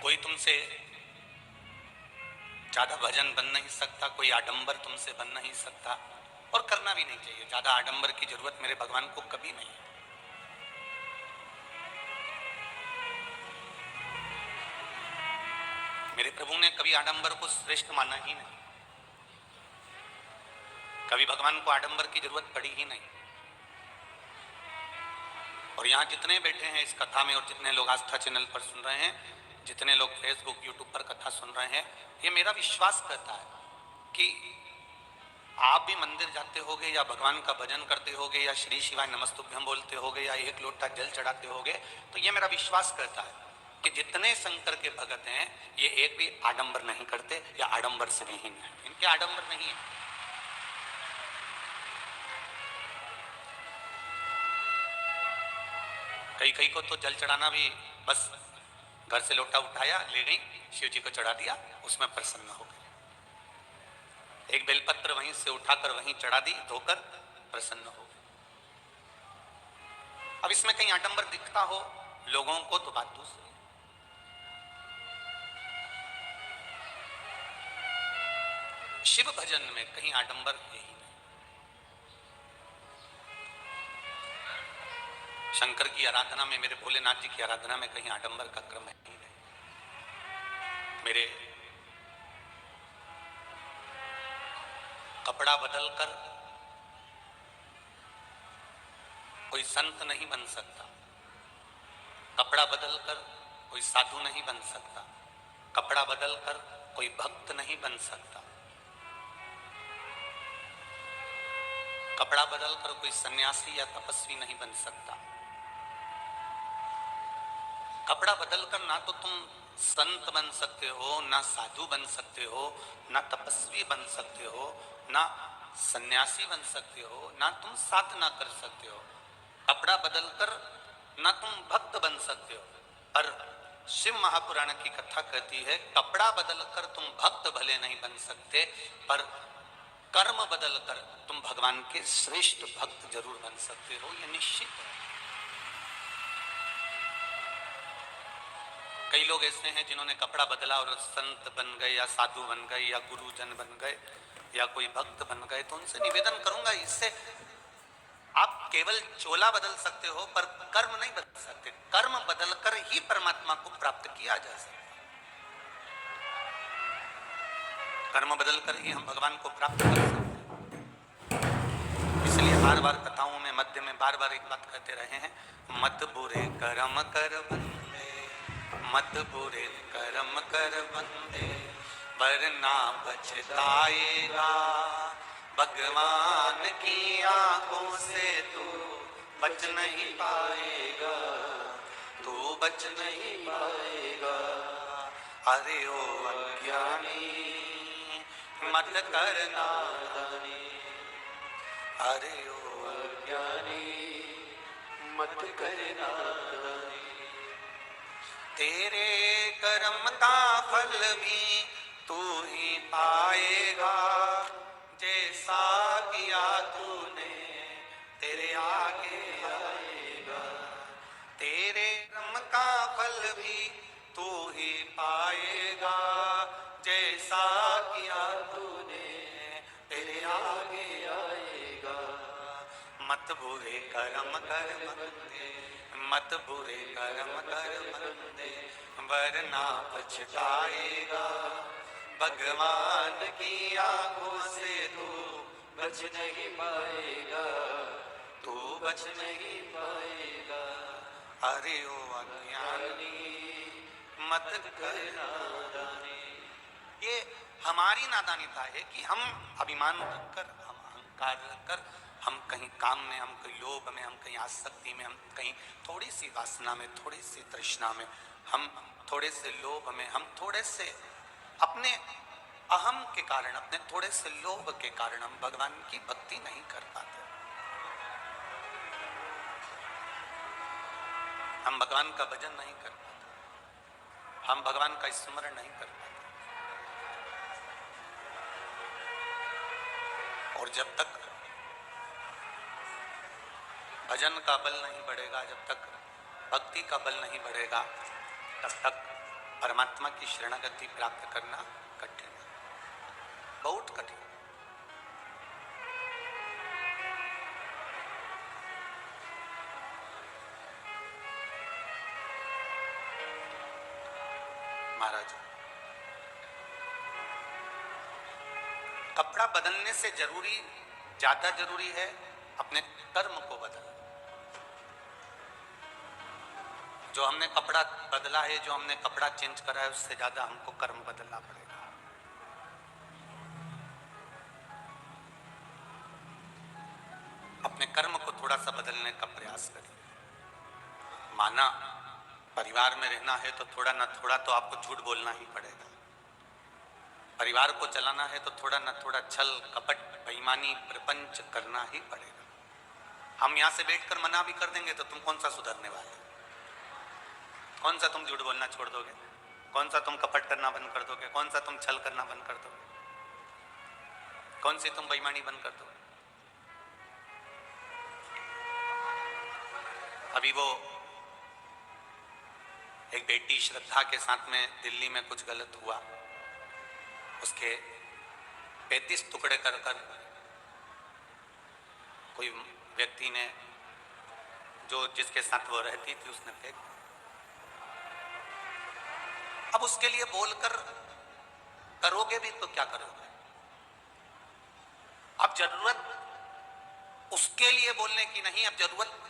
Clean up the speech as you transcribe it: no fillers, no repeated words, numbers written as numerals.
कोई तुमसे ज्यादा भजन बन नहीं सकता, कोई आडंबर तुमसे बन नहीं सकता, और करना भी नहीं चाहिए। ज्यादा आडंबर की जरूरत मेरे भगवान को कभी नहीं है। मेरे प्रभु ने कभी आडंबर को श्रेष्ठ माना ही नहीं, कभी भगवान को आडंबर की जरूरत पड़ी ही नहीं। और यहाँ जितने बैठे हैं इस कथा में, और जितने लोग आस्था चैनल पर सुन रहे हैं, जितने लोग फेसबुक यूट्यूब पर कथा सुन रहे हैं, ये मेरा विश्वास करता है कि आप भी मंदिर जाते होगे, या भगवान का भजन करते होगे, या श्री शिवाय नमस्तुभ्यम बोलते होगे, या एक लोटा जल चढ़ाते होगे, तो ये मेरा विश्वास करता है कि जितने शंकर के भगत हैं ये एक भी आडंबर नहीं करते, या आडंबर से नहीं है, इनके आडंबर नहीं है। कई कई को तो जल चढ़ाना भी बस घर से लोटा उठाया, ले गई, शिव जी को चढ़ा दिया, उसमें प्रसन्न हो गए। एक बेलपत्र वहीं से उठाकर वहीं चढ़ा दी, धोकर प्रसन्न हो गए। अब इसमें कहीं आडंबर दिखता हो लोगों को तो बात दूसरी। शिव भजन में कहीं आडंबर है ही नहीं। शंकर की आराधना में, मेरे भोलेनाथ जी की आराधना में कहीं आडंबर का क्रम है ही नहीं। मेरे कपड़ा बदलकर कोई संत नहीं बन सकता, कपड़ा बदलकर कोई साधु नहीं बन सकता, कपड़ा बदलकर कोई भक्त नहीं बन सकता, कपड़ा बदलकर कोई सन्यासी या तपस्वी नहीं बन सकता। कपड़ा बदलकर ना तो तुम संत बन सकते हो, ना साधु बन सकते हो, ना तपस्वी बन सकते हो, ना सन्यासी बन सकते हो, ना तुम साधना कर सकते हो। कपड़ा बदलकर ना तुम भक्त बन सकते हो। पर शिव महापुराण की कथा कहती है कपड़ा बदलकर तुम भक्त भले नहीं बन सकते, पर कर्म बदलकर तुम भगवान के श्रेष्ठ भक्त जरूर बन सकते हो, यह निश्चित है। कई लोग ऐसे हैं जिन्होंने कपड़ा बदला और संत बन गए, या साधु बन गए, या गुरुजन बन गए, या कोई भक्त बन गए। तो उनसे निवेदन करूंगा, इससे आप केवल चोला बदल सकते हो पर कर्म नहीं बदल सकते। कर्म बदलकर ही परमात्मा को प्राप्त किया जा सकता है। कर्म बदलकर ही हम भगवान को प्राप्त कर सकते हैं। इसलिए बार बार कथाओं में मध्य में बार बार एक बात कहते रहे हैं, मत बुरे कर्म कर बंदे, मत बुरे कर्म कर बंदे, वरना पछताएगा। भगवान की आंखों से तू बच नहीं पाएगा, तू बच नहीं पाएगा। अरे ओ अज्ञानी मत कर नादानी, अरे ओ अज्ञानी मत कर नादानी। तेरे कर्म का फल भी तू ही पाएगा, जैसा किया तूने तेरे आगे आएगा। तेरे कर्म का फल भी तू ही पाएगा, जैसा किया तूने तेरे आगे आएगा। मत बुरे कर्म कर बंदे, मत बुरे कर्म कर बंदे, वरना पछताएगा। भगवान की आंखों से तू बच नहीं पाएगा, तू बच नहीं पाएगा। अरे ओ अज्ञानी मत कर नादानी। ये हमारी नादानीता है कि हम अभिमान रखकर, हम अहंकार रखकर, हम कहीं काम में, हम कहीं लोभ में, हम कहीं आसक्ति में, हम कहीं थोड़ी सी वासना में, थोड़ी सी तृष्णा में, हम थोड़े से लोभ में, हम थोड़े से अपने अहम के कारण, अपने थोड़े से लोभ के कारण हम भगवान की भक्ति नहीं कर पाते। हम भगवान का भजन नहीं कर पाते, हम भगवान का स्मरण नहीं कर पाते। और जब तक भजन का बल नहीं बढ़ेगा, जब तक भक्ति का बल नहीं बढ़ेगा, तब तक परमात्मा की शरणागति प्राप्त करना कठिन है, बहुत कठिन। महाराज, कपड़ा बदलने से ज्यादा जरूरी है अपने कर्म को बदलना। जो हमने कपड़ा बदला है, जो हमने कपड़ा चेंज करा है, उससे ज्यादा हमको कर्म बदलना पड़ेगा। अपने कर्म को थोड़ा सा बदलने का प्रयास करिए। माना परिवार में रहना है तो थोड़ा ना थोड़ा तो आपको झूठ बोलना ही पड़ेगा। परिवार को चलाना है तो थोड़ा ना थोड़ा छल कपट बेईमानी प्रपंच करना ही पड़ेगा। हम यहां से बैठकर मना भी कर देंगे तो तुम कौन सा सुधरने वाले? कौन सा तुम झूठ बोलना छोड़ दोगे? कौन सा तुम कपट करना बंद कर दोगे? कौन सा तुम छल करना बंद कर दोगे? कौन सी तुम बेईमानी बंद कर दोगे? अभी वो एक बेटी श्रद्धा के साथ में दिल्ली में कुछ गलत हुआ, उसके 35 टुकड़े कर कर कोई व्यक्ति ने, जो जिसके साथ वो रहती थी, उसने फेंक। अब उसके लिए बोलकर करोगे भी तो क्या करोगे? अब जरूरत उसके लिए बोलने की नहीं, अब जरूरत